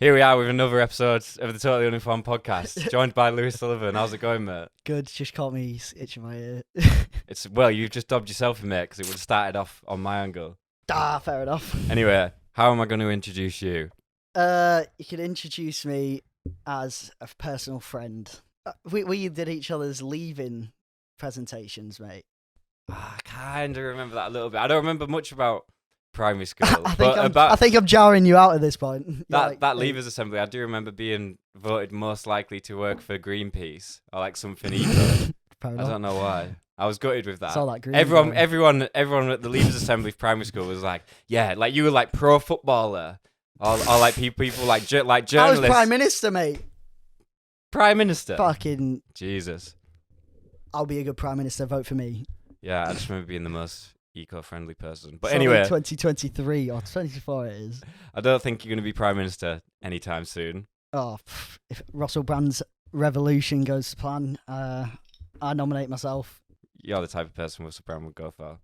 Here we are with another episode of the Totally Uninformed podcast, joined by Lewis Sullivan. How's it going, mate? Good, just caught me itching my ear. Well, you've just dobbed yourself in, mate, because it would have started off on my angle. Fair enough. Anyway, how am I going to introduce you? You could introduce me as a personal friend. We did each other's leaving presentations, mate. I kind of remember that a little bit. I don't remember much about primary school. I think I'm jarring you out at this point. That leavers assembly, I do remember being voted most likely to work for Greenpeace or like something eco. I don't know why. I was gutted with that. It's all that green. Everyone at the leavers assembly of primary school was like, yeah, like you were like pro footballer, or like people like journalists. I was prime minister, mate. Prime minister. Fucking Jesus. I'll be a good prime minister. Vote for me. Yeah, I just remember being the most eco-friendly person. But It's anyway, only 2023 or 24 it is. I don't think you're going to be prime minister anytime soon. Oh, if Russell Brand's revolution goes to plan, I nominate myself. You're the type of person Russell Brand would go for.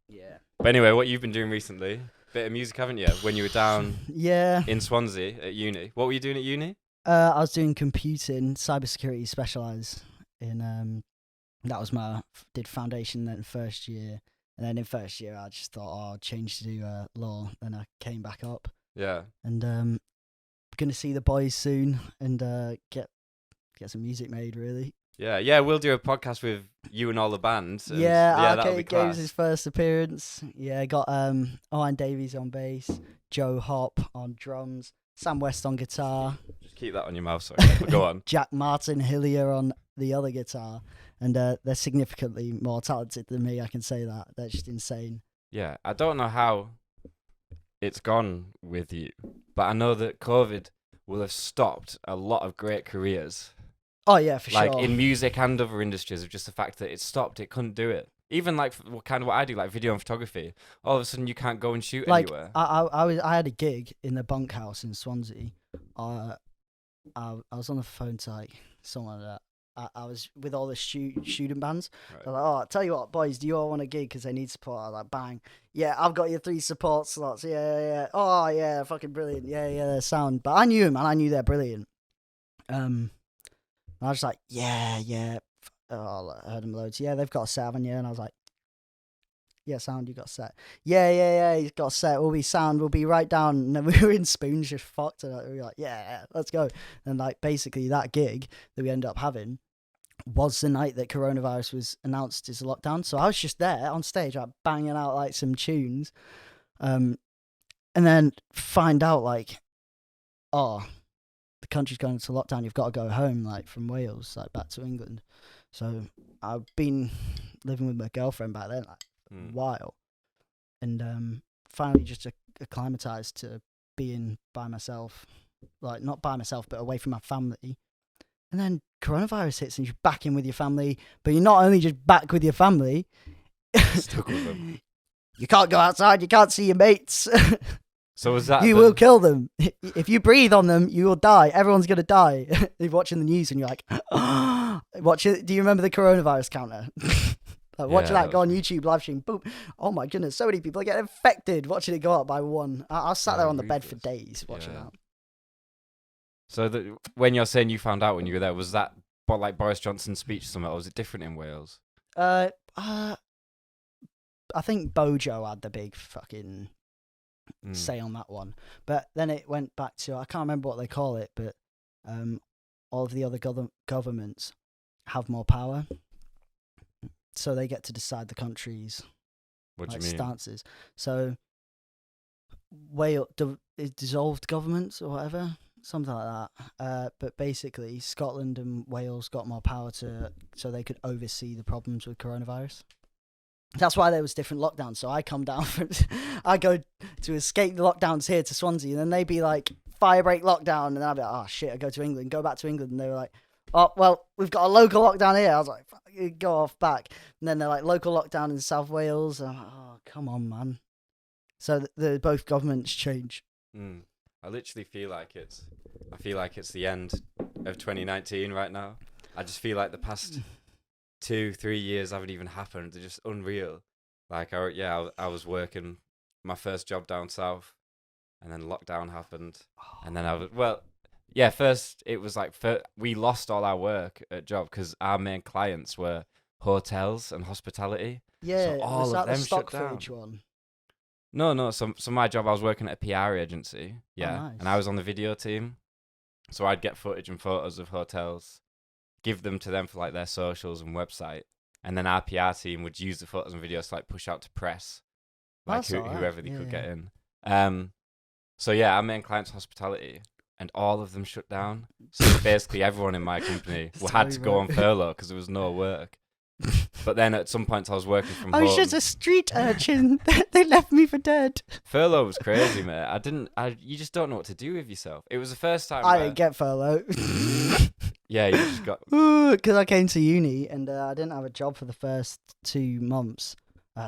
Yeah. But anyway, what you've been doing recently? Bit of music, haven't you? When you were down in Swansea at uni. What were you doing at uni? I was doing computing, cybersecurity, specialise in. That was did foundation then first year, and then in first year I just thought, I'll change to do law. Then I came back up. Yeah. And gonna see the boys soon and get some music made really. Yeah, we'll do a podcast with you and all the bands. And Arcade Games his first appearance. Yeah, got Owen Davies on bass, Joe Hop on drums, Sam West on guitar. Just keep that on your mouth, sorry. But go on. Jack Martin Hillier on the other guitar, and they're significantly more talented than me. I can say that. They're just insane. Yeah, I don't know how it's gone with you, but I know that COVID will have stopped a lot of great careers. Oh yeah, for like sure. in music and other industries, of just the fact that it stopped, it couldn't do it. Even like what I do, like video and photography. All of a sudden, you can't go and shoot anywhere. I had a gig in the bunkhouse in Swansea. I was on the phone to like someone that I was with all the student bands. Right. I was like, oh, tell you what, boys, do you all want a gig because they need support? I was like, bang, yeah, I've got your 3 support slots. Yeah. Oh yeah, fucking brilliant. Yeah, they're sound. But I knew them, and I knew they're brilliant. And I was like, yeah. Oh, I heard them loads. Yeah, they've got a set, haven't you? And I was like, yeah, sound, you got a set. Yeah, he's got a set. We'll be sound. We'll be right down. And then we were in Spoons, just fucked. And we were like, yeah, let's go. And like basically that gig that we ended up having was the night that coronavirus was announced as a lockdown. So I was just there on stage, like banging out like some tunes, and then find out like, oh, the country's going into lockdown. You've got to go home, like from Wales, like back to England. So I've been living with my girlfriend back then, like a while, and finally just acclimatized to being by myself, like not by myself, but away from my family. And then coronavirus hits, and you're back in with your family, but you're not only just back with your family. Stuck with them. You can't go outside. You can't see your mates. So was that? You will kill them. If you breathe on them, you will die. Everyone's going to die. You're watching the news and you're like, watch it. Do you remember the coronavirus counter? Like watching that go on YouTube live stream. Boom. Oh my goodness. So many people are getting infected watching it go up by 1. I sat there on the bed for days watching that. So when you're saying you found out when you were there, was that like Boris Johnson's speech or something, or was it different in Wales? I think Bojo had the big fucking say on that one, but then it went back to, I can't remember what they call it, but all of the other governments have more power, so they get to decide the country's stances. So Wales dissolved governments or whatever, something like that. But basically, Scotland and Wales got more power so they could oversee the problems with coronavirus. That's why there was different lockdowns. So I come down I go to escape the lockdowns here to Swansea, and then they'd be like, fire break lockdown, and I'd be like, oh shit, I go back to England, and they were like, oh, well, we've got a local lockdown here. I was like, go off back. And then they're like, local lockdown in South Wales. And I'm like, oh, come on, man. So both governments change. I literally feel like it's the end of 2019 right now. I just feel like the past 2-3 years haven't even happened. They're just unreal. Like, I was working my first job down south, and then lockdown happened, and then I was yeah. First, it was like we lost all our work at job because our main clients were hotels and hospitality. Yeah, So all was of that the them shut Stockbridge down. one? No. So my job, I was working at a PR agency. Oh, Yeah, and I nice. was on the video team. So I'd get footage and photos of hotels, give them to them for like their socials and website, and then our PR team would use the photos and videos to like push out to press, like That's alright. whoever they could Yeah. get in. So yeah, our main clients hospitality, and all of them shut down. So basically, everyone in my company had to go on furlough because there was no work. But then at some point, I was working from I home. was just a street urchin. They left me for dead. Furlough was crazy, mate. You just don't know what to do with yourself. It was the first time. I didn't get furlough. Yeah, you just got. Because I came to uni and I didn't have a job for the first 2 months.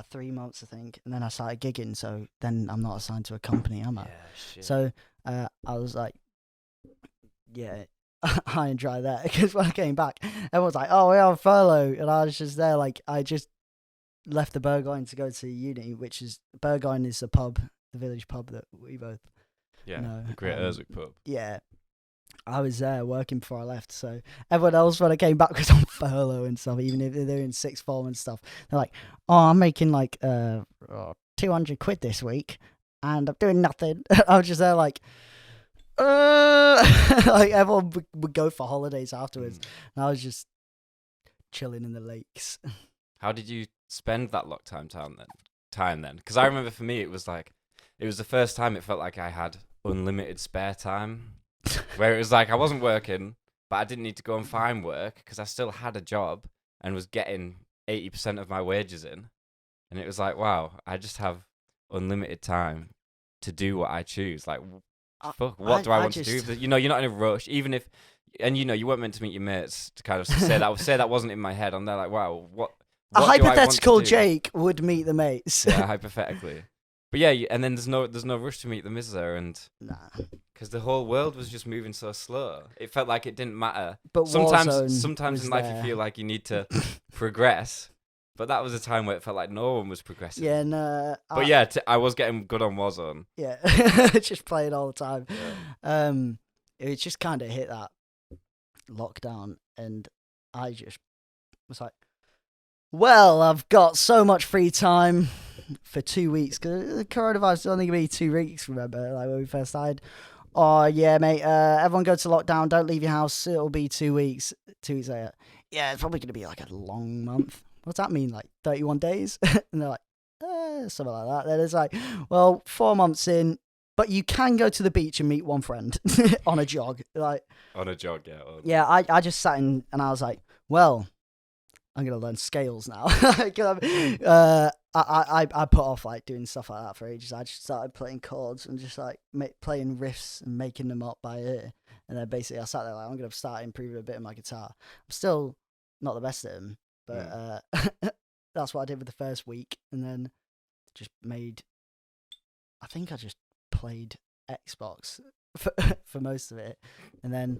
3 months, I think. And then I started gigging, so then I'm not assigned to a company, am I? Yeah, shit. So I was like, yeah, high and dry there. Because when I came back, everyone's like, oh, we're on furlough. And I was just there, like, I just left the Burgoyne to go to uni, which is, Burgoyne is the pub, the village pub that we both know. The Great Urswick pub. Yeah. I was there working before I left, so everyone else when I came back was on furlough and stuff, even if they're in sixth form and stuff. They're like, oh, I'm making like 200 quid this week and I'm doing nothing. I was just there like, like everyone would go for holidays afterwards. And I was just chilling in the lakes. How did you spend that lockdown time then? Because I remember for me, it was the first time it felt like I had unlimited spare time. Where it was like I wasn't working, but I didn't need to go and find work because I still had a job and was getting 80% of my wages in. And it was like, wow, I just have unlimited time to do what I choose. Like, fuck, what do I want to do? You're not in a rush, even if, and you weren't meant to meet your mates to kind of say that wasn't in my head. I'm there like, wow, what a hypothetical do? Jake would meet the mates. Yeah, hypothetically. But yeah, and then there's no rush to meet them, is there? And nah, because the whole world was just moving so slow, it felt like it didn't matter. but Sometimes in life there. you feel like you need to progress, but that was a time where it felt like no one was progressing. Yeah, no. But I was getting good on Warzone. Yeah, just playing all the time. Yeah. It just kind of hit that lockdown, and I just was like, well, I've got so much free time for 2 weeks because the coronavirus is only going to be 2 weeks, remember, like when we first started. Oh, yeah, mate, everyone go to lockdown, don't leave your house, it'll be 2 weeks. 2 weeks later, yeah, it's probably going to be like a long month. What's that mean, like 31 days? And they're like, something like that. Then it's like, well, 4 months in, but you can go to the beach and meet one friend on a jog. Like On a jog, yeah. Yeah, I just sat in and I was like, well, I'm gonna learn scales now. I put off like doing stuff like that for ages. I just started playing chords and just like playing riffs and making them up by ear. And then basically I sat there like, I'm gonna start improving a bit of my guitar. I'm still not the best at them, but that's what I did with the first week. And then just I think I just played Xbox for most of it. And then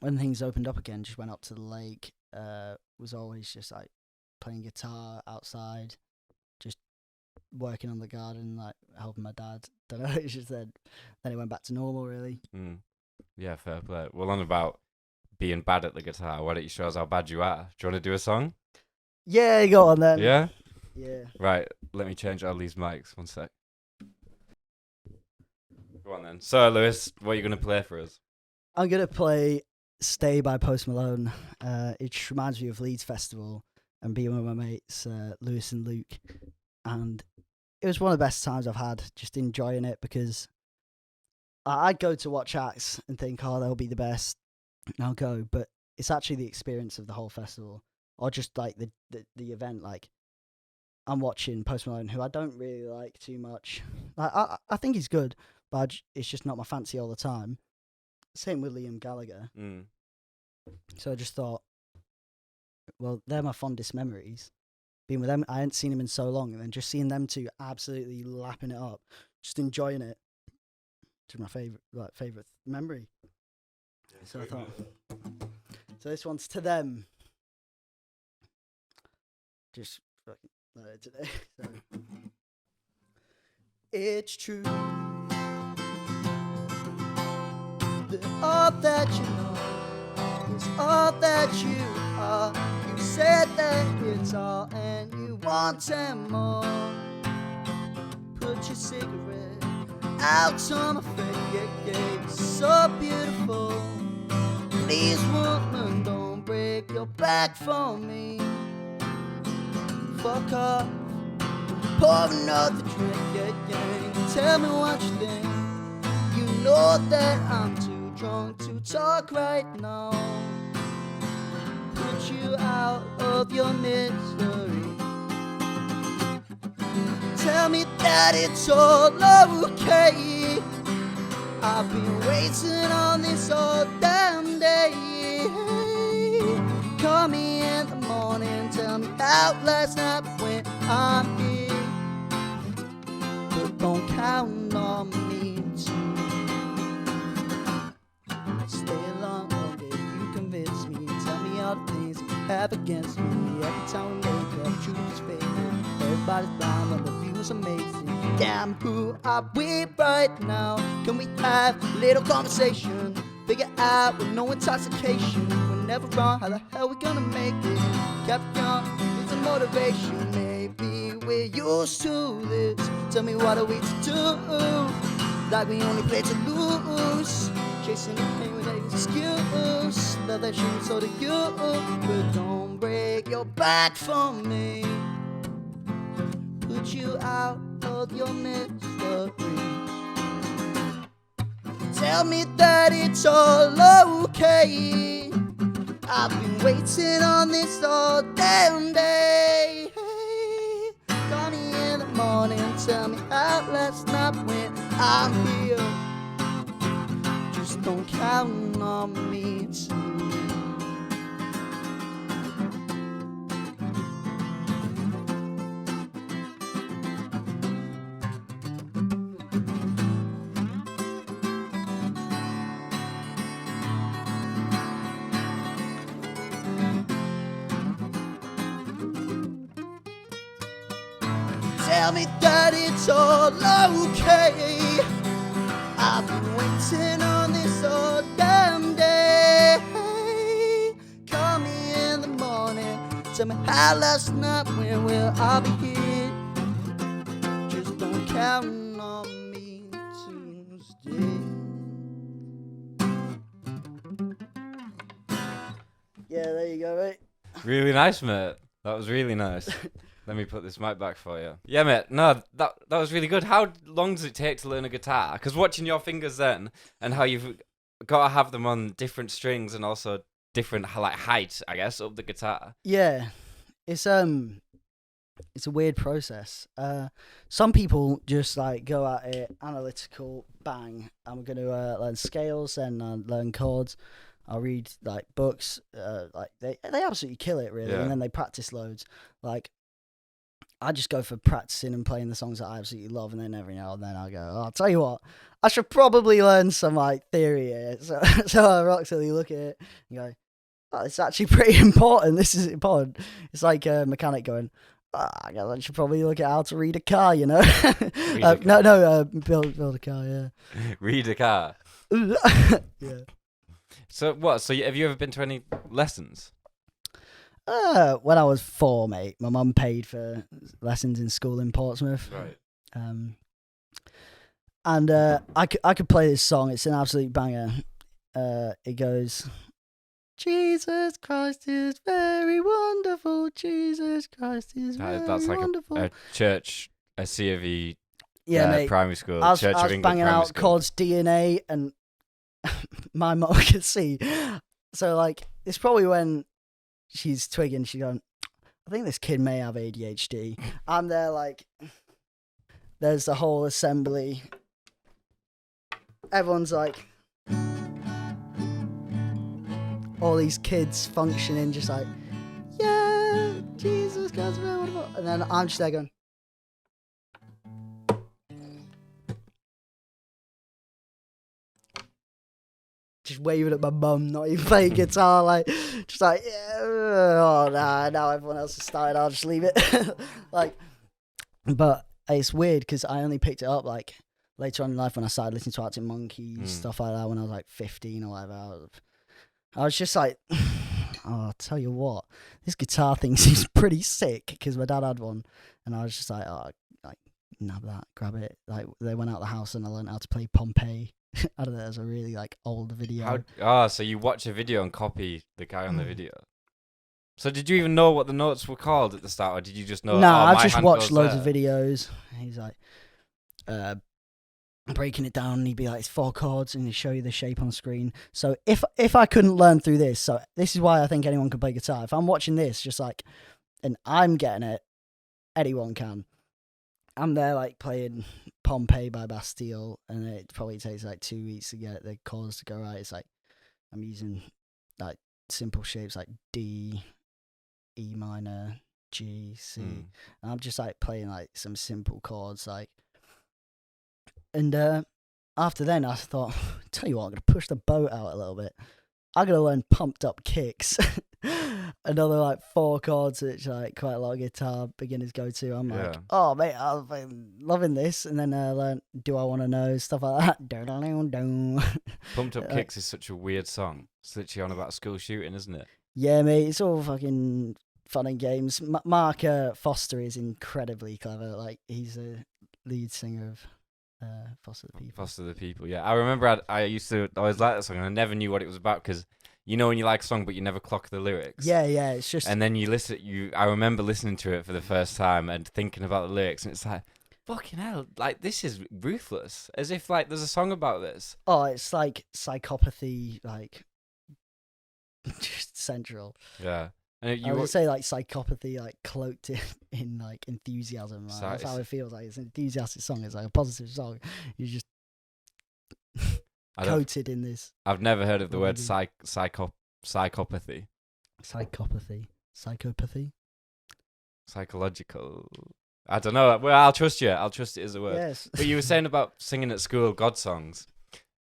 when things opened up again, just went up to the lake. Was always just like playing guitar outside, just working on the garden, like helping my dad. Don't know. It's just then it went back to normal, really. Yeah, fair play. Well, on about being bad at the guitar, why don't you show us how bad you are? Do you want to do a song? Yeah, go on then. Yeah. Yeah. Right. Let me change all these mics. 1 sec. Go on then. So, Lewis, what are you gonna play for us? I'm gonna play Stay by Post Malone. It just reminds me of Leeds Festival and being with my mates, Lewis and Luke. And it was one of the best times I've had, just enjoying it, because I'd go to watch acts and think, oh, they'll be the best, and I'll go. But it's actually the experience of the whole festival, or just like the event. Like, I'm watching Post Malone, who I don't really like too much. I think he's good, but it's just not my fancy all the time. Same with Liam Gallagher. So I just thought, well, they're my fondest memories. Being with them, I hadn't seen him in so long, and then just seeing them two absolutely lapping it up, just enjoying it. It's my favorite memory. So I thought, so this one's to them. Just fucking today. So. It's true. that all that you know is all that you are. You said that it's all and you want some more. Put your cigarette out on my face, yeah, it's so beautiful. Please, woman, don't break your back for me. Fuck off, pour another drink, yeah. Tell me what you think. You know that I'm too drunk to talk right now. Put you out of your misery. Tell me that it's all okay. I've been waiting on this all damn day. Call me in the morning, tell me how last night went. I'm here, but don't count on me to stay along all day. You convince me, tell me all the things you have against me. Every time we make up, truth is fading. Everybody's blind and the view's amazing. Damn, who are we right now? Can we have a little conversation? Figure out with no intoxication. We're never wrong, how the hell we gonna make it? Kept young, need some motivation. Maybe we're used to this. Tell me what are we to do? Like we only play to lose. Chasing the pain with an excuse. Love that shit, so do you. But don't break your back for me. Put you out of your mystery. Tell me that it's all okay. I've been waiting on this all damn day. Call me in the morning, tell me how last night went. I'm here, just don't count on me too. Tell me that it's all okay. I've been waiting on this all damn day. Call me in the morning, tell me how last night went. Well, I'll be here, just don't count on me Tuesday. Yeah, there you go, mate. Really nice, mate. That was really nice. Let me put this mic back for you. Yeah, mate. No, that was really good. How long does it take to learn a guitar? Because watching your fingers then, and how you've got to have them on different strings and also different height, I guess, of the guitar. Yeah, it's a weird process. Some people just like go at it analytical, bang. I'm gonna learn scales and learn chords. I'll read like books. Like they absolutely kill it really, and then they practice loads. Like I just go for practicing and playing the songs that I absolutely love, and then every now and then I go, oh, I'll tell you what, I should probably learn some like theory here. So I actually look at it and go, oh, it's actually pretty important. This is important. It's like a mechanic going, I guess I should probably look at how to read a car, you know? Build a car, yeah. Read a car. Yeah. So what? So have you ever been to any lessons? When I was 4, mate, my mum paid for lessons in school in Portsmouth. Right. And I could play this song. It's an absolute banger. It goes, Jesus Christ is very wonderful. Jesus Christ is very wonderful. That's like a church, a C of E, mate, primary school, I was Church of England banging primary out school. chords DNA, and my mum could see. So like, it's probably when she's twigging, she's going, I think this kid may have ADHD. I'm there like, there's the whole assembly. Everyone's like, all these kids functioning, just like, yeah, Jesus Christ, wonderful. And then I'm just there going, just waving at my mum, not even playing guitar, like, just like, yeah, oh nah, now everyone else has started, I'll just leave it. Like, but it's weird because I only picked it up like later on in life when I started listening to Arctic Monkeys, stuff like that, when I was like 15 or whatever, I was just like, oh, I'll tell you what, this guitar thing seems pretty sick, because my dad had one, and I was just like, oh, like, nab that, grab it. Like, they went out the house and I learned how to play Pompeii. I don't know, it was a really like old video. So you watch a video and copy the guy on the video. So did you even know what the notes were called at the start, or did you just know? No, I I just watched loads of videos. He's like breaking it down, and he'd be like, it's 4 chords, and he'd show you the shape on screen. So if I couldn't learn through this, so this is why I think anyone can play guitar. If I'm watching this, just like, and I'm getting it, anyone can. I'm there like playing Pompeii by Bastille, and it probably takes like 2 weeks to get the chords to go right. It's like I'm using like simple shapes like D, E minor, G, C. And I'm just like playing like some simple chords, like. And after then, I thought, tell you what, I'm gonna push the boat out a little bit. I'm gonna learn pumped up kicks. Another like 4 chords, which like quite a lot of guitar beginners go to. I'm like, oh mate, I've been loving this. And then I learned Do I Want to Know, stuff like that. Pumped Up Kicks is such a weird song. It's literally on about a school shooting, isn't it? Yeah, mate, it's all fucking fun and games. Mark Foster is incredibly clever. Like, he's a lead singer of Foster the People. Foster the People, yeah. I remember I used to always like that song, and I never knew what it was about, because you know when you like a song but you never clock the lyrics. Yeah, it's just. And then you listen. I remember listening to it for the first time and thinking about the lyrics, and it's like, fucking hell, like this is ruthless. As if like there's a song about this. Oh, it's like psychopathy, like just central. Yeah. And I would say like psychopathy, like cloaked in like enthusiasm. Like, that's how it feels. Like it's an enthusiastic song. It's like a positive song. You just coated in this. I've never heard of the word psychopathy. Psychopathy. Psychological. I don't know. Well, I'll trust you. I'll trust it as a word. Yes. But you were saying about singing at school God songs.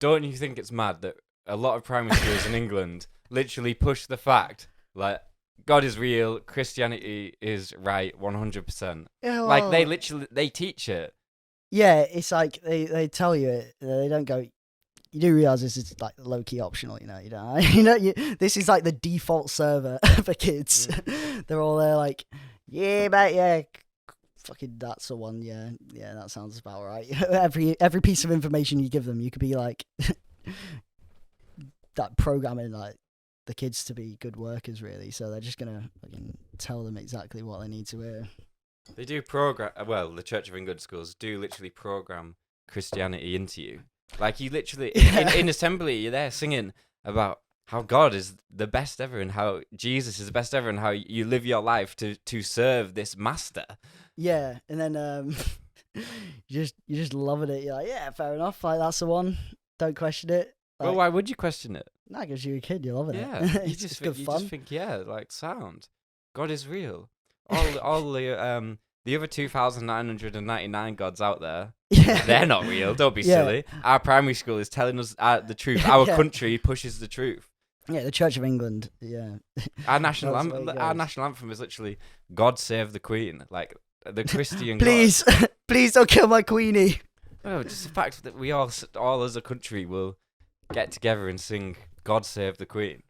Don't you think it's mad that a lot of primary schools in England literally push the fact like God is real, Christianity is right, 100%. Yeah, well, like they teach it. Yeah, it's like they tell you it. They don't go. You do realize this is like low key optional, you know. This is like the default server for kids. They're all there like, yeah, mate, yeah, fucking that's the one. Yeah, that sounds about right. every piece of information you give them, you could be like that programming like the kids to be good workers, really. So they're just gonna fucking tell them exactly what they need to hear. They do program. Well, the Church of England schools do literally program Christianity into you. Like you literally in assembly, you're there singing about how God is the best ever and how Jesus is the best ever and how you live your life to serve this master. Yeah, and then you're just loving it. You're like, yeah, fair enough. Like that's the one. Don't question it. Like, well, why would you question it? Nah, because you're a kid, you're loving it. Yeah, It's just good fun. Just think, yeah, like sound. God is real. All the other 2,999 gods out there, they're not real. Don't be silly. Our primary school is telling us the truth. Our country pushes the truth. Yeah, the Church of England. Yeah. Our national anthem is literally "God Save the Queen," like the Christian. Please, please don't kill my queenie. Oh, just the fact that we all as a country will get together and sing "God Save the Queen."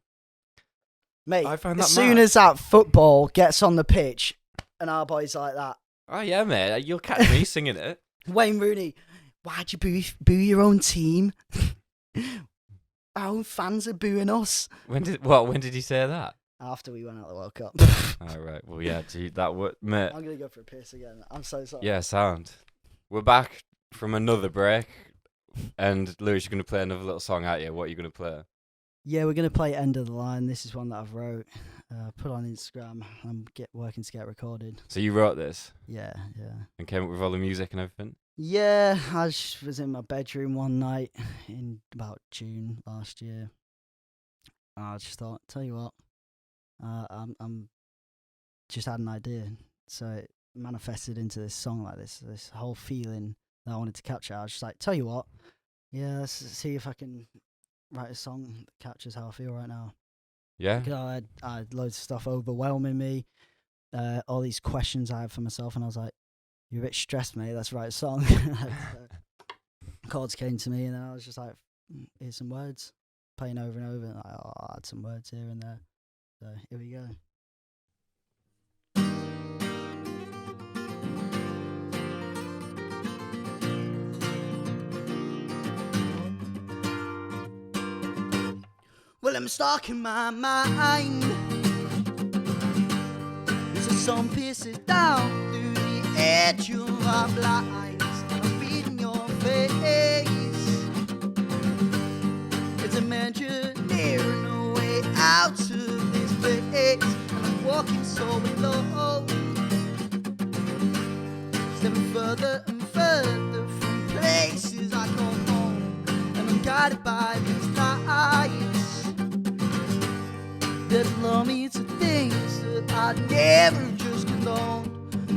Mate, I find that as soon mad. as that football gets on the pitch, and our boys like that. Oh yeah, mate, you'll catch me singing it. Wayne Rooney, why'd you boo your own team? Our own fans are booing us. When did he say that? After we went out the World Cup. All right. Well, yeah, gee, that would, mate. I'm gonna go for a piss again. I'm so sorry. Yeah, sound. We're back from another break, and Lewis, you're gonna play another little song, aren't you? What are you gonna play? Yeah, we're gonna play End of the Line. This is one that I've wrote, put on Instagram. I'm working to get recorded. So you wrote this? Yeah. And came up with all the music and everything? Yeah, I just was in my bedroom one night in about June last year. I just thought, tell you what, I'm just had an idea. So it manifested into this song like this whole feeling that I wanted to capture. I was just like, tell you what, yeah, let's see if I can write a song that captures how I feel right now. Yeah. Because I had loads of stuff overwhelming me, all these questions I had for myself, and I was like, you're a bit stressed, mate. Let's write a song. chords came to me, and then I was just like, here's some words, playing over and over. And like, I'll add some words here and there. So here we go. Well, I'm stuck in my mind. There's some pieces down through the edge of our blinds. And I'm reading your face. It's a engineering a way out of this place. And I'm walking so low, stepping further and further from places I call home. And I'm guided by these lights that lure me to things that I'd never just condoned.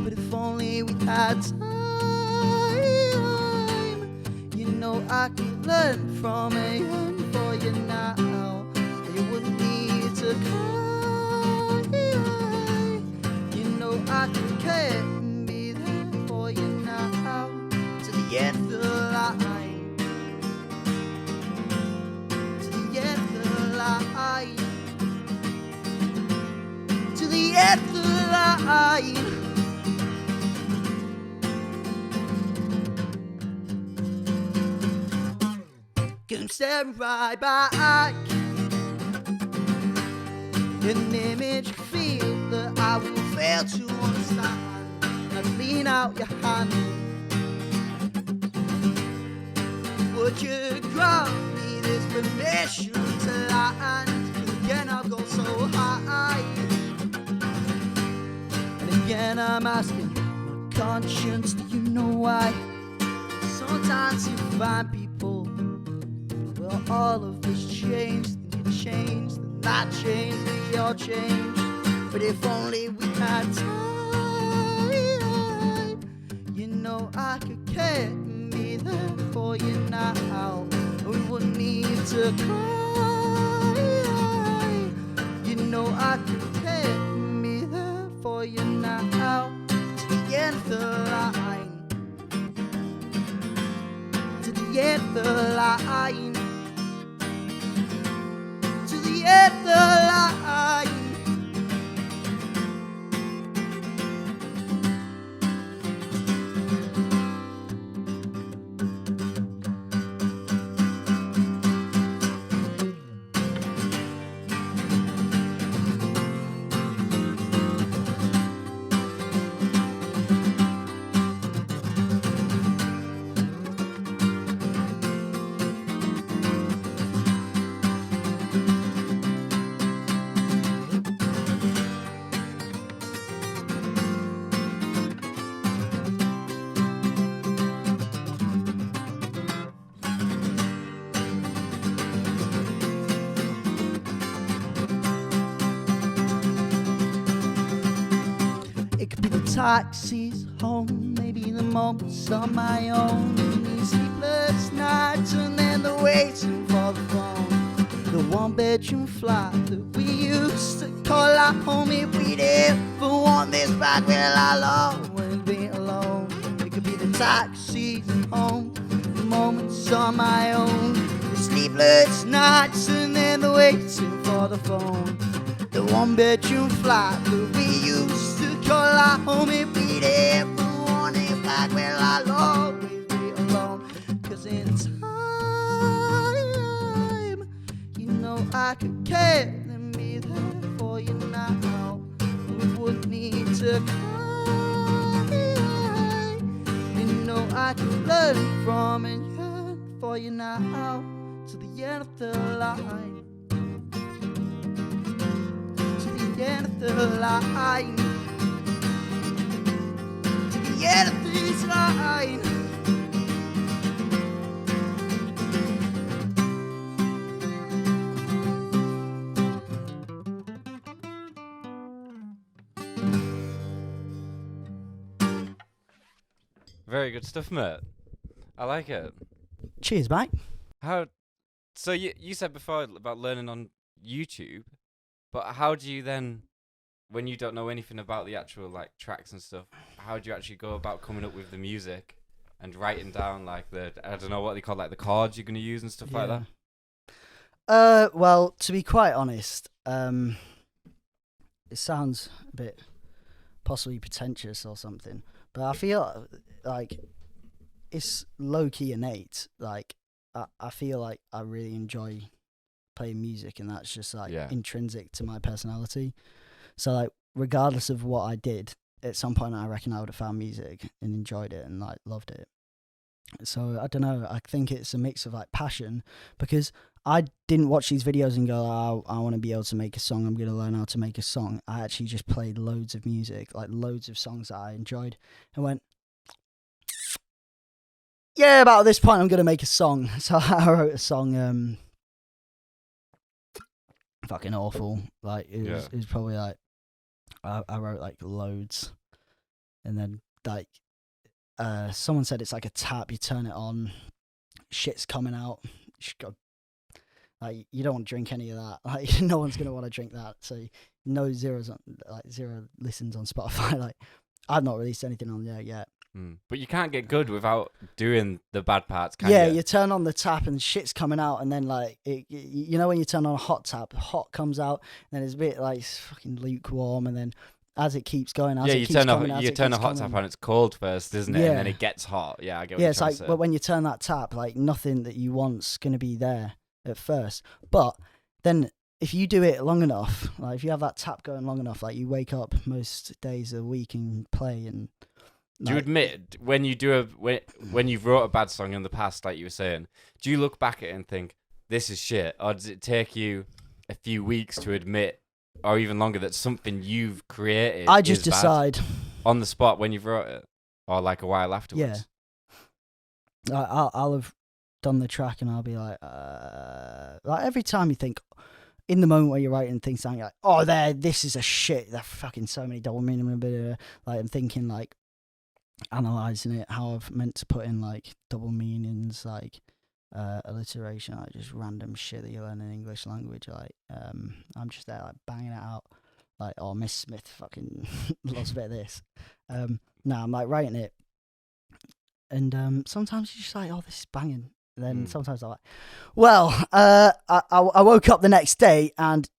But if only we had time, you know I could learn from a hand for you now. You wouldn't need to cry. You know I could care and be there for you now. To the end of the line. To the end of the line. To the end of the line. Cause I'm staring right back. An image you feel that I will fail to understand. I'd lean out your hand. Would you grant me this permission to land? Cause again I've gone so high. Again I'm asking my conscience, do you know why? Sometimes you find people, well, all of us change. Then you change, then I change, then you're changed. But if only we had time, you know I could care and be there for you now. We wouldn't need to cry. You know I could care and be there for you now. To the end of the line. To the end of the line. To the end of the line. It could be the taxis home, maybe the moments on my own, these sleepless nights, and then the waiting for the phone. The one-bedroom flat that we used to call our home. If we'd ever want this back, well, I'll always be alone. It could be the taxis home, the moments on my own, the sleepless nights, and then the waiting for the phone. The one-bedroom flat that we used to call our home. If we'd ever want it back, well, I'll always be alone. Cause in time, you know I could care and be there for you now. We wouldn't need to cry. You know I could learn from and yearn for you now. To the end of the line. End of the line. To the end of this line. Very good stuff, mate. I like it. Cheers, mate. How? So you said before about learning on YouTube, but how do you then, when you don't know anything about the actual like tracks and stuff, how do you actually go about coming up with the music and writing down like I don't know what they call like the chords you're gonna use and stuff like that? Well, to be quite honest, it sounds a bit possibly pretentious or something, but I feel like it's low key innate. Like I feel like I really enjoy playing music, and that's just like intrinsic to my personality. So like, regardless of what I did, at some point I reckon I would have found music and enjoyed it and like loved it. So I don't know. I think it's a mix of like passion, because I didn't watch these videos and go, oh, I want to be able to make a song. I'm going to learn how to make a song. I actually just played loads of music, like loads of songs that I enjoyed, and went, yeah, about this point I'm going to make a song. So I wrote a song, fucking awful. Like it was probably like, I wrote like loads, and then like, someone said it's like a tap. You turn it on, shit's coming out. Like, you don't want to drink any of that. Like, no one's gonna want to drink that. So zero listens on Spotify. Like, I've not released anything on there yet. But you can't get good without doing the bad parts, can you? Yeah, you turn on the tap and shit's coming out, and then like you know when you turn on a hot tap, hot comes out, and then it's a bit like fucking lukewarm, and then as it keeps going, you turn a hot tap on, it's cold first, isn't it? Yeah. And then it gets hot. Yeah, I get what you're trying to say. But when you turn that tap, like nothing that you want's gonna be there at first. But then if you do it long enough, like if you have that tap going long enough, like you wake up most days of the week and play. And do you admit when you've wrote a bad song in the past, like you were saying, do you look back at it and think this is shit, or does it take you a few weeks to admit, or even longer, that something you've created I just decide on the spot when you've wrote it, or like a while afterwards? Yeah, I'll have done the track and I'll be like every time you think, in the moment where you're writing things down, you're like, oh, this is a shit. There are fucking so many double meaning. Like I'm thinking, like analysing it, how I've meant to put in like double meanings, like alliteration, like just random shit that you learn in English language. Like I'm just there like banging it out, like, oh, Miss Smith fucking loves a bit of this. No, I'm like writing it, and sometimes you're just like, oh, this is banging. And then sometimes I'm like, well, I woke up the next day and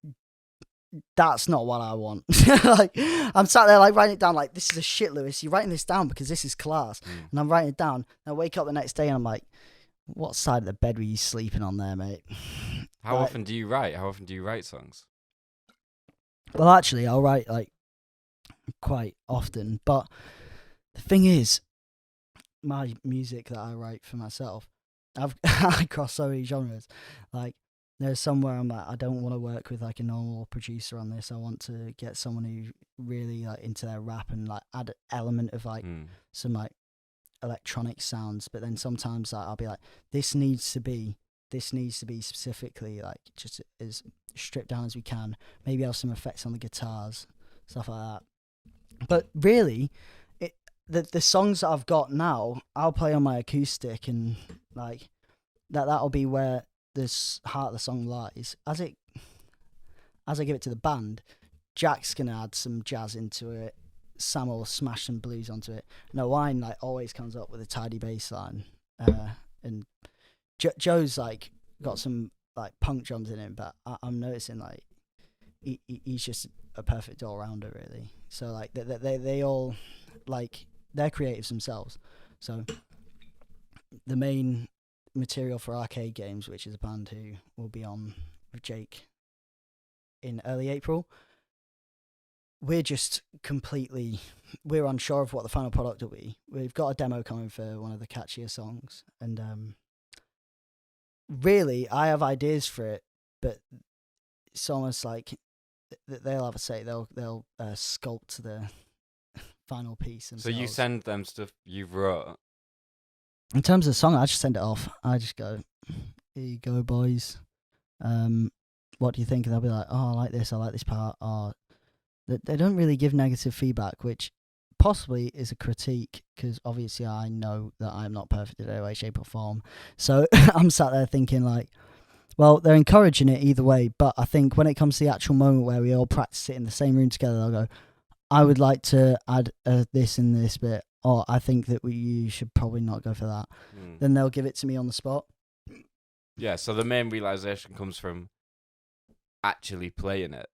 that's not what I want. Like, I'm sat there like writing it down, like, this is a shit, Lewis. You're writing this down because this is class. And I'm writing it down. And I wake up the next day and I'm like, what side of the bed were you sleeping on there, mate? How often do you write? How often do you write songs? Well, actually, I'll write like quite often. But the thing is, my music that I write for myself, I cross so many genres. Like, there's somewhere I'm like, I don't want to work with like a normal producer on this. I want to get someone who really like into their rap and like add an element of like some like electronic sounds. But then sometimes like, I'll be like, this needs to be specifically like just as stripped down as we can. Maybe have some effects on the guitars, stuff like that. But really, the songs that I've got now, I'll play on my acoustic, and like that'll be where this heart of the song lies. As I give it to the band, Jack's gonna add some jazz into it, Sam will smash some blues onto it. No, Wine like always comes up with a tidy bass line, and Joe's like got some like punk drums in him, but I'm noticing like he's just a perfect all rounder, really. So like they all like, they're creatives themselves. So the main material for Arcade Games, which is a band who will be on with Jake in early April, we're unsure of what the final product will be. We've got a demo coming for one of the catchier songs, and really I have ideas for it, but it's almost like they'll have a say. They'll sculpt the final piece themselves. So you send them stuff you've wrote? In terms of the song, I just send it off. I just go, here you go, boys. What do you think? And they'll be like, oh, I like this part. Or they don't really give negative feedback, which possibly is a critique, because obviously I know that I'm not perfect in any way, shape or form. So I'm sat there thinking like, well, they're encouraging it either way, but I think when it comes to the actual moment where we all practice it in the same room together, they'll go, I would like to add this and this bit or I think that you should probably not go for that, then they'll give it to me on the spot. Yeah, so the main realization comes from actually playing it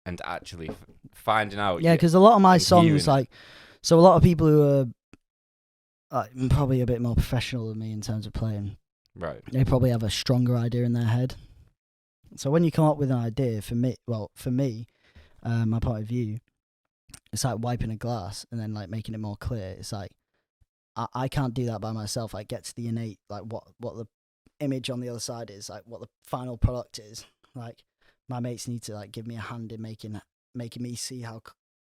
and actually finding out. Yeah, because a lot of my and hearing songs, it. like, so a lot of people who are probably a bit more professional than me in terms of playing, Right. they probably have a stronger idea in their head. So when you come up with an idea, for me, my point of view, it's like wiping a glass and then like making it more clear. It's like I can't do that by myself. I get to the innate, like what the image on the other side is, like what the final product is. Like my mates need to like give me a hand in making me see how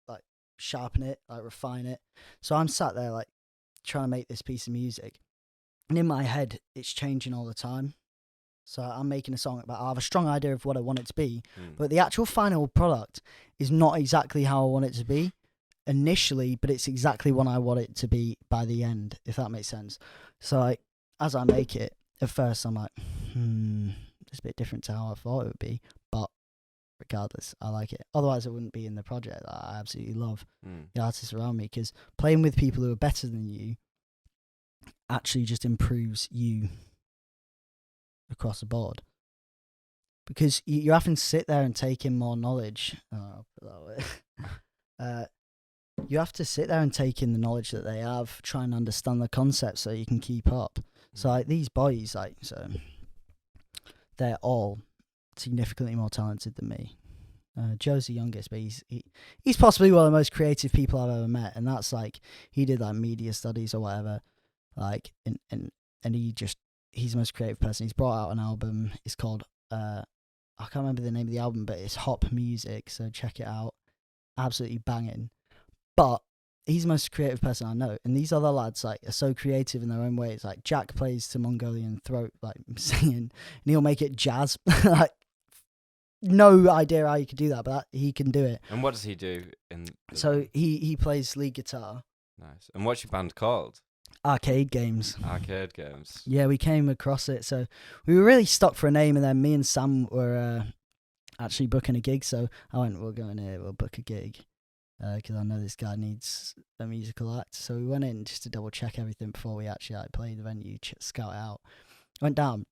like sharpen it, like refine it. So I'm sat there like trying to make this piece of music, and in my head it's changing all the time. So I'm making a song, but I have a strong idea of what I want it to be, but the actual final product is not exactly how I want it to be initially, but it's exactly what I want it to be by the end, if that makes sense. So as I make it, at first I'm like, it's a bit different to how I thought it would be, but regardless, I like it. Otherwise, I wouldn't be in the project. I absolutely love the artists around me, because playing with people who are better than you actually just improves you across the board, because you often sit there and take in more knowledge. I'll put it that way. You have to sit there and take in the knowledge that they have, try and understand the concept so you can keep up. So like these boys, like, so they're all significantly more talented than me. Joe's the youngest, but he's possibly one of the most creative people I've ever met, and that's like, he did like media studies or whatever, like, and he's the most creative person. He's brought out an album. It's called I can't remember the name of the album, but it's Hop Music, so check it out. Absolutely banging. But he's the most creative person I know, and these other lads like are so creative in their own ways. Like Jack plays to Mongolian throat, like singing, and he'll make it jazz. Like, no idea how you could do that, but he can do it. And what does he do? So he plays lead guitar. Nice. And what's your band called? Arcade Games. Arcade Games. Yeah, we came across it. So we were really stuck for a name, and then me and Sam were actually booking a gig. So I went, we'll go in here, we'll book a gig, because I know this guy needs a musical act. So we went in just to double check everything before we actually like played the venue, scout it out. Went down,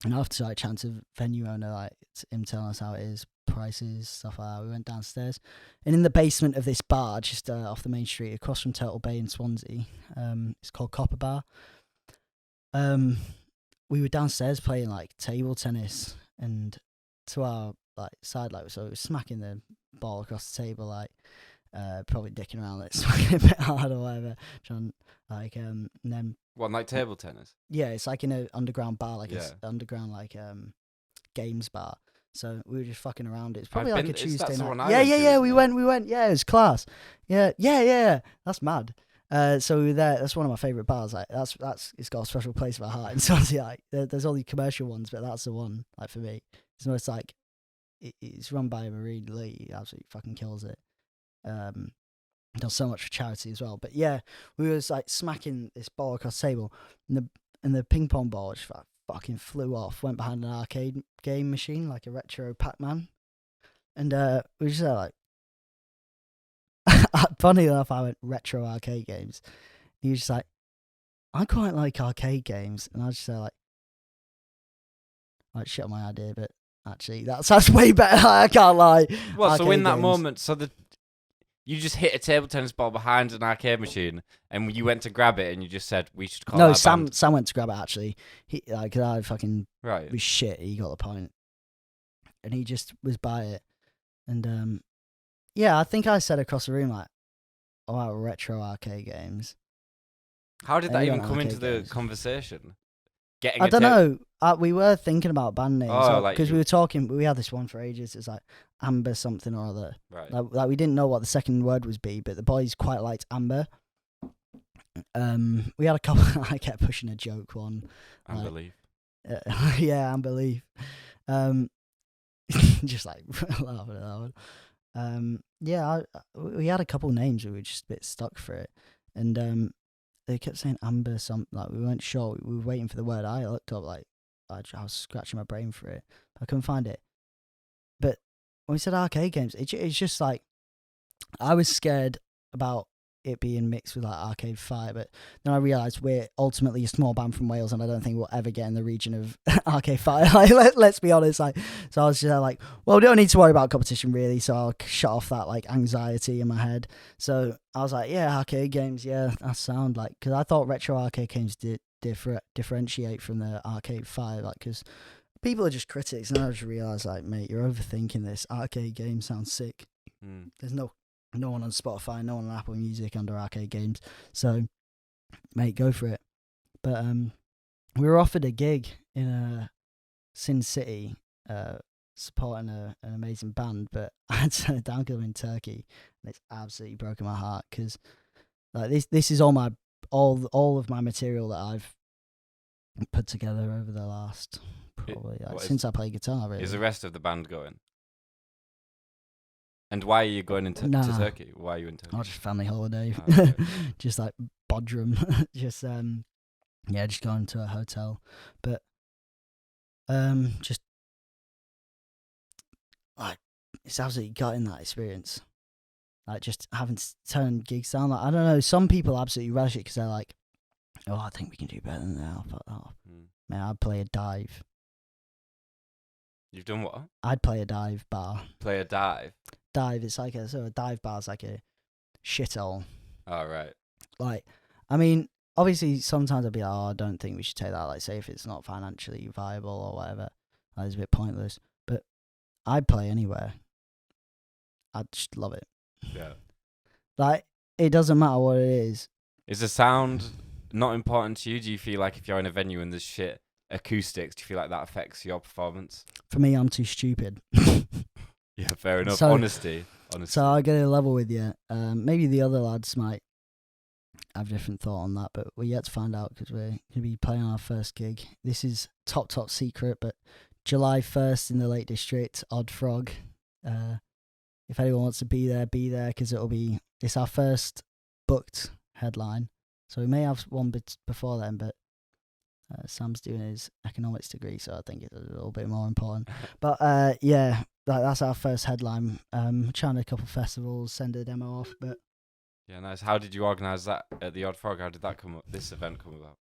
and after like chatting to the venue owner, like him telling us how it is, prices, stuff like that, we went downstairs, and in the basement of this bar, just off the main street, across from Turtle Bay in Swansea, it's called Copper Bar. We were downstairs playing like table tennis, and to our like side, like, so we were smacking the ball across the table, like probably dicking around, like smacking a bit hard or whatever, trying like and then Like table tennis? Yeah, it's like in an underground bar, like Yeah. a underground like games bar. So we were just fucking around. It's probably like a Tuesday night. Yeah. We went. Yeah, it was class. Yeah. That's mad. So we were there. That's one of my favorite bars. Like that's it's got a special place in my heart. And so like there's all the commercial ones, but that's the one. Like for me, it's almost like it's run by a Marine Lee. He absolutely fucking kills it. Does so much for charity as well. But yeah, we was like smacking this ball across the table, and the ping pong ball just fucking flew off, went behind an arcade game machine, like a retro Pac-Man, and we just like, funny enough, I went retro arcade games. And he was just like, I quite like arcade games, and I was just like shit on my idea, but actually that sounds way better. I can't lie. Well, so in that games. moment, you just hit a table tennis ball behind an arcade machine, and you went to grab it, and you just said, "We should call." No, our Sam band. Sam went to grab it actually. He like, cause I fucking Right. was shit. He got the point, and he just was by it. And yeah, I think I said across the room like, "Oh, wow, retro arcade games." How did that Anyone even come into arcade the games. conversation? I don't know. We were thinking about band names Oh, because like we were talking. We had this one for ages. It's like Amber something or other. Right. Like we didn't know what the second word was be, but the boys quite liked Amber. We had a couple. I kept pushing a joke one. Unbelief. Yeah, unbelief. Just like laughing at that one. Yeah, we had a couple names. We were just a bit stuck for it, and they kept saying Amber something. Like we weren't sure. We were waiting for the word. I looked up like I was scratching my brain for it. I couldn't find it. But when we said arcade games, it's just like I was scared about it being mixed with like Arcade Fire, but then I realised we're ultimately a small band from Wales, and I don't think we'll ever get in the region of Arcade Fire. Like, let's be honest. Like, so I was just like, well, we don't need to worry about competition really. So I'll shut off that like anxiety in my head. So I was like, yeah, arcade games, yeah, that sound like, because I thought retro arcade games did differentiate from the Arcade Fire, like, because people are just critics, and I just realised, like, mate, you're overthinking this. Arcade game sounds sick. There's no one on Spotify, no one on Apple Music under arcade games. So, mate, go for it. But we were offered a gig in Sin City, supporting an amazing band, but I had to turn it down because I'm in Turkey, and it's absolutely broken my heart because like this is all of my material that I've put together over the last probably since I play guitar. Really, is the rest of the band going? And why are you going into to Turkey? Why are you in Turkey? Oh, just family holiday. Oh, okay. Just like Bodrum. Just just going to a hotel. But just like it's absolutely gutting that experience. Like just having to turn gigs down. Like I don't know. Some people absolutely relish it because they're like, "Oh, I think we can do better than that." I'll fuck that off. Man, I'd play a dive. You've done what? I'd play a dive bar. Play a dive? Dive, it's like a dive bar's like a shithole. Oh, right. Like, I mean, obviously sometimes I'd be like, oh, I don't think we should take that. Like, say if it's not financially viable or whatever, like, it's a bit pointless. But I'd play anywhere. I'd just love it. Yeah. Like, it doesn't matter what it is. Is the sound not important to you? Do you feel like if you're in a venue and there's shit acoustics, do you feel like that affects your performance? For me, I'm too stupid. Yeah, fair enough. Honesty. So I get a level with you. Maybe the other lads might have different thought on that, but we're yet to find out because we're going to be playing our first gig. This is top secret, but July 1st in the Lake District, Odd Frog. If anyone wants to be there because it's our first booked headline. So we may have one bit before then, but Sam's doing his economics degree, so I think it's a little bit more important. But yeah, that's our first headline. Trying a couple festivals, send a demo off, but yeah, nice. How did you organise that at the Odd Frog? How did that this event come about?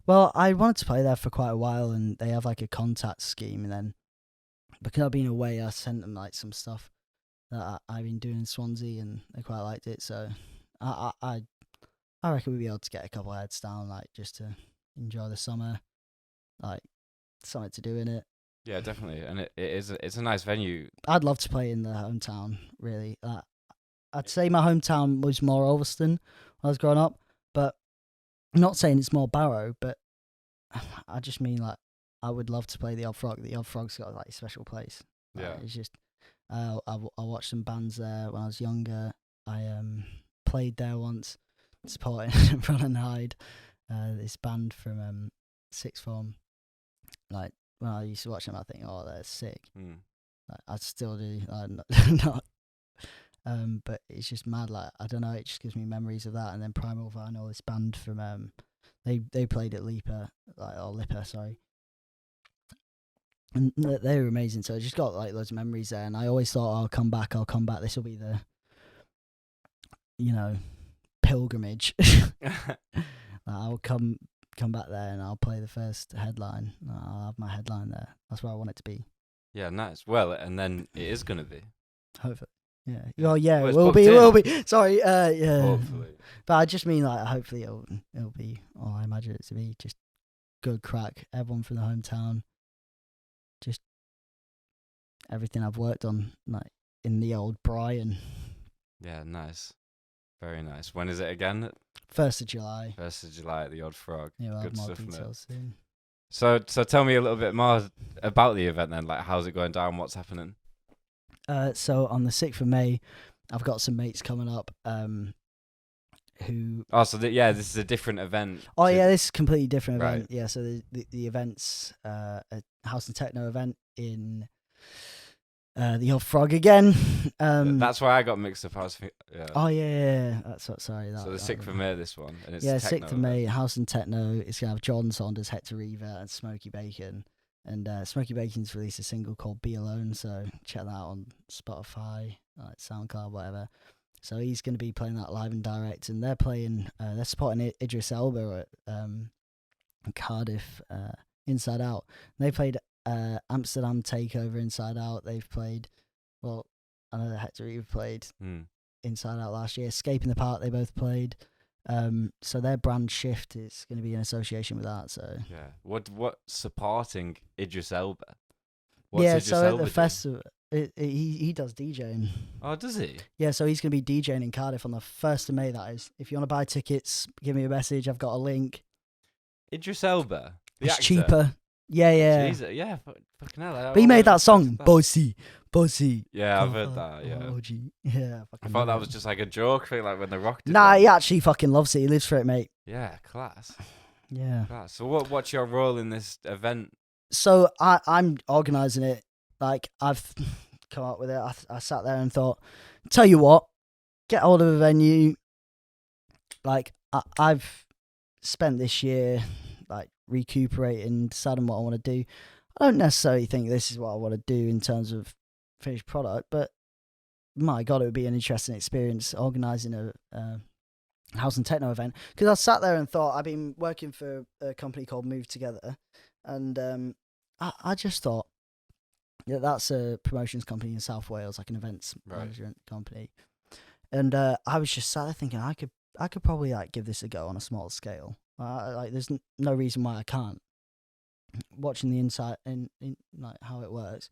Well, I wanted to play there for quite a while, and they have like a contact scheme, and then because I've been away, I sent them like some stuff that I've been doing in Swansea, and they quite liked it. So I reckon we'd be able to get a couple heads down, like just to enjoy the summer, like something to do in it. Yeah, definitely, and it's a nice venue. I'd love to play in the hometown. Really, I'd say my hometown was more Ulverston when I was growing up, but I'm not saying it's more Barrow. But I just mean like I would love to play the Odd Frog. The Odd Frog's got like a special place. Yeah, it's just I watched some bands there when I was younger. I played there once, supporting Run and Hide. This band from sixth form. Like when I used to watch them, I think, oh, they're sick. Like, I still do. Not. But it's just mad. Like I don't know. It just gives me memories of that. And then Primal Vinyl, this band from they played at Lipa, sorry. And they were amazing. So I just got like loads of memories there. And I always thought, I'll come back. This will be the, pilgrimage. I'll come back there and I'll play the first headline. I'll have my headline there. That's where I want it to be. Yeah, nice. Well, and then it is gonna be. Hopefully, yeah. Well, yeah, well, it will be. Sorry, yeah. Hopefully. But I just mean like, hopefully it'll be. Oh, I imagine it to be just good crack. Everyone from the hometown. Just everything I've worked on, like in the old Brian. Yeah, nice. Very nice. When is it again? 1st of July. 1st of July at the Odd Frog. Yeah, we'll good have more stuff, details soon. So tell me a little bit more about the event then. Like, how's it going down? What's happening? So on the 6th of May, I've got some mates coming up. Who? Oh, so this is a different event. Oh yeah, this is a completely different event. Right. Yeah, so the event's a house and techno event in the Old Frog again. That's why I got mixed up. Yeah. Oh yeah. That's what. Sorry. So the 6th of May, this one, and it's 6th of May, house and techno. It's gonna have John Saunders, Hector Reva, and Smokey Bacon. And Smokey Bacon's released a single called "Be Alone," so check that out on Spotify, like SoundCloud, whatever. So he's going to be playing that live and direct, and they're playing. They're supporting Idris Elba at Cardiff, Inside Out. They played Amsterdam Takeover, Inside Out. They've played. Well, I know that Hector Eve played Inside Out last year. Escape in the Park. They both played. So their brand shift is going to be in association with that. So yeah, what supporting Idris Elba? So at the festival, he does DJing. Oh, does he? Yeah, so he's going to be DJing in Cardiff on the 1st of May, that is. If you want to buy tickets, give me a message. I've got a link. Idris Elba? It's cheaper. Yeah. Jesus, yeah, fucking hell. But he made that song, Bossy. Yeah, I've heard that, yeah. Yeah, I thought that was just like a joke thing, like when The Rock did Nah, that. he actually fucking loves it. He lives for it, mate. Yeah, class. Yeah. Class. So what's your role in this event? So I'm organising it. Like, I've come up with it. I sat there and thought, tell you what, get hold of a venue. Like, I've spent this year, like, recuperating, deciding what I want to do. I don't necessarily think this is what I want to do in terms of finished product, but my God, it would be an interesting experience organising a house and techno event. Because I sat there and thought, I've been working for a company called Move Together, and I just thought, yeah, that's a promotions company in South Wales, like an events management company. And I was just sat there thinking, I could probably like give this a go on a small scale. Like, there's no reason why I can't. Watching the insight in like how it works,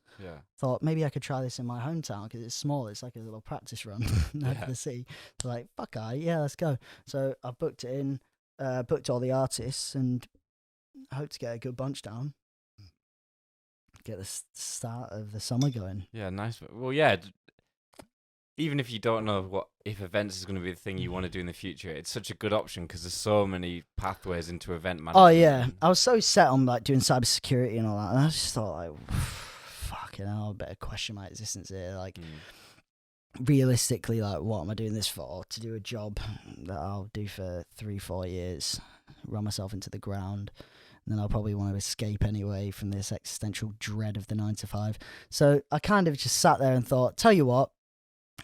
thought maybe I could try this in my hometown because it's small. It's like a little practice run over the sea. So like, fuck, let's go. So I booked it in, booked all the artists, and hope to get a good bunch down. Get the start of the summer going. Yeah, nice. Well, yeah. Even if you don't know if events is going to be the thing you want to do in the future, it's such a good option because there's so many pathways into event management. Oh yeah, I was so set on like doing cybersecurity and all that, and I just thought like, fucking hell, I better question my existence here. Like, realistically, like, what am I doing this for? To do a job that I'll do for 3-4 years, run myself into the ground. And then I'll probably want to escape anyway from this existential dread of the 9 to 5. So I kind of just sat there and thought, tell you what,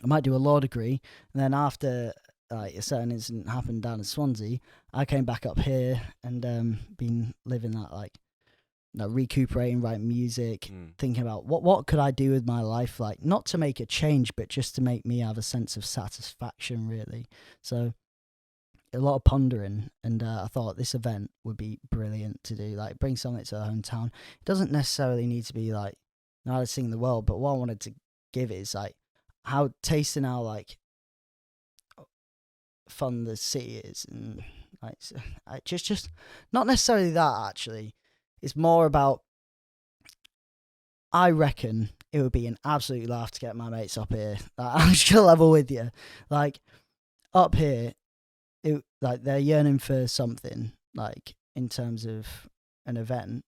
I might do a law degree. And then after like a certain incident happened down in Swansea, I came back up here and been living that, like, recuperating, writing music, thinking about what could I do with my life, like, not to make a change, but just to make me have a sense of satisfaction, really. So a lot of pondering, and I thought this event would be brilliant to do, like, bring something to the hometown. It doesn't necessarily need to be like the hardest thing in the world, but what I wanted to give is like how tasting how like fun the city is, and like just not necessarily that, actually. It's more about, I reckon it would be an absolute laugh to get my mates up here. Like, I'm just gonna level with you, like, up here, like, they're yearning for something, like, in terms of an event.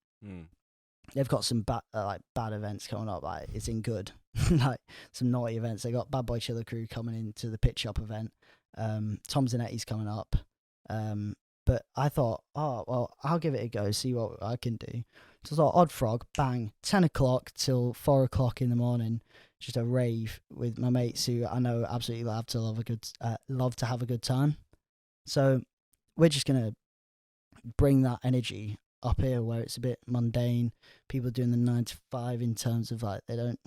They've got some bad events coming up. Like, it's in good, like, some naughty events. They got Bad Boy Chiller Crew coming into the Pit Shop event. Tom Zanetti's coming up. But I thought, oh well, I'll give it a go, see what I can do. So I thought, Odd Frog, bang, 10 o'clock till 4 o'clock in the morning, just a rave with my mates who I know absolutely love to have a good time. So we're just gonna bring that energy up here where it's a bit mundane. People doing the 9 to 5 in terms of like they don't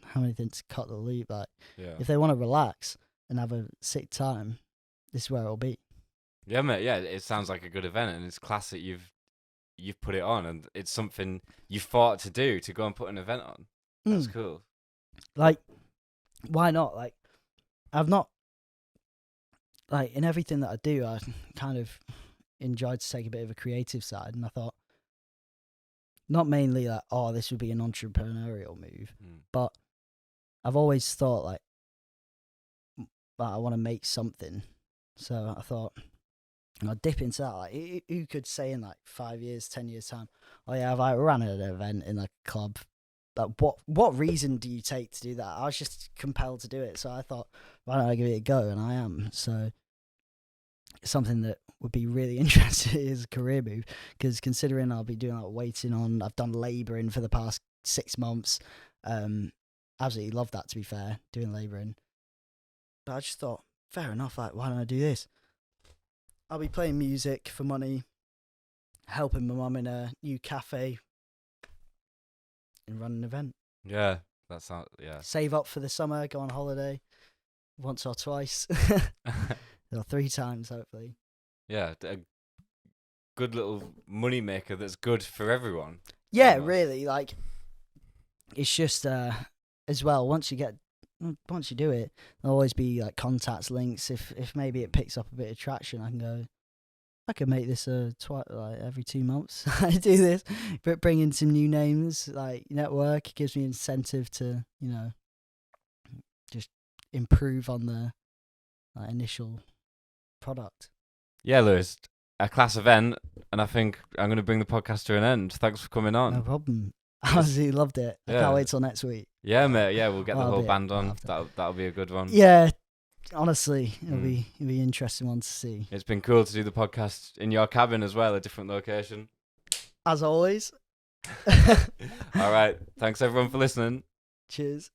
have anything to cut the loop. Like, if they want to relax and have a sick time, this is where it'll be. Yeah, mate. Yeah, it sounds like a good event, and it's class that you've put it on, and it's something you fought to do, to go and put an event on. That's cool. Like, why not? Like, I've not, like, in everything that I do, I kind of enjoyed to take a bit of a creative side, and I thought, not mainly like, oh, this would be an entrepreneurial move, but I've always thought like I want to make something. So I thought, I'll dip into that. Like, who could say in like 5 years, 10 years time, oh yeah, if I ran an event in a club, like, what reason do you take to do that? I was just compelled to do it, so I thought, why don't I give it a go? And I am. So it's something that would be really interesting as a career move, because considering I'll be doing like waiting on, I've done labouring for the past 6 months. Absolutely love that, to be fair, doing labouring. But I just thought, fair enough. Like, why don't I do this? I'll be playing music for money, helping my mum in a new cafe, and run an event. Yeah, that sounds. Yeah. Save up for the summer, go on holiday, once or twice, or 3 times hopefully. Yeah, a good little money maker that's good for everyone. Yeah, Almost. really. Like, it's just as well. Once you do it, there'll always be like contacts, links. If maybe it picks up a bit of traction, I can make this like every 2 months. I do this, but bring in some new names, like network. It gives me incentive to just improve on the initial product. Yeah, Lewis, a class event, and I think I'm going to bring the podcast to an end. Thanks for coming on. No problem. I absolutely loved it. I can't wait till next week. Yeah, mate. Yeah, we'll get the whole band I'll on. have to. That'll be a good one. Yeah, honestly, it'll be an interesting one to see. It's been cool to do the podcast in your cabin as well, a different location. As always. All right. Thanks everyone for listening. Cheers.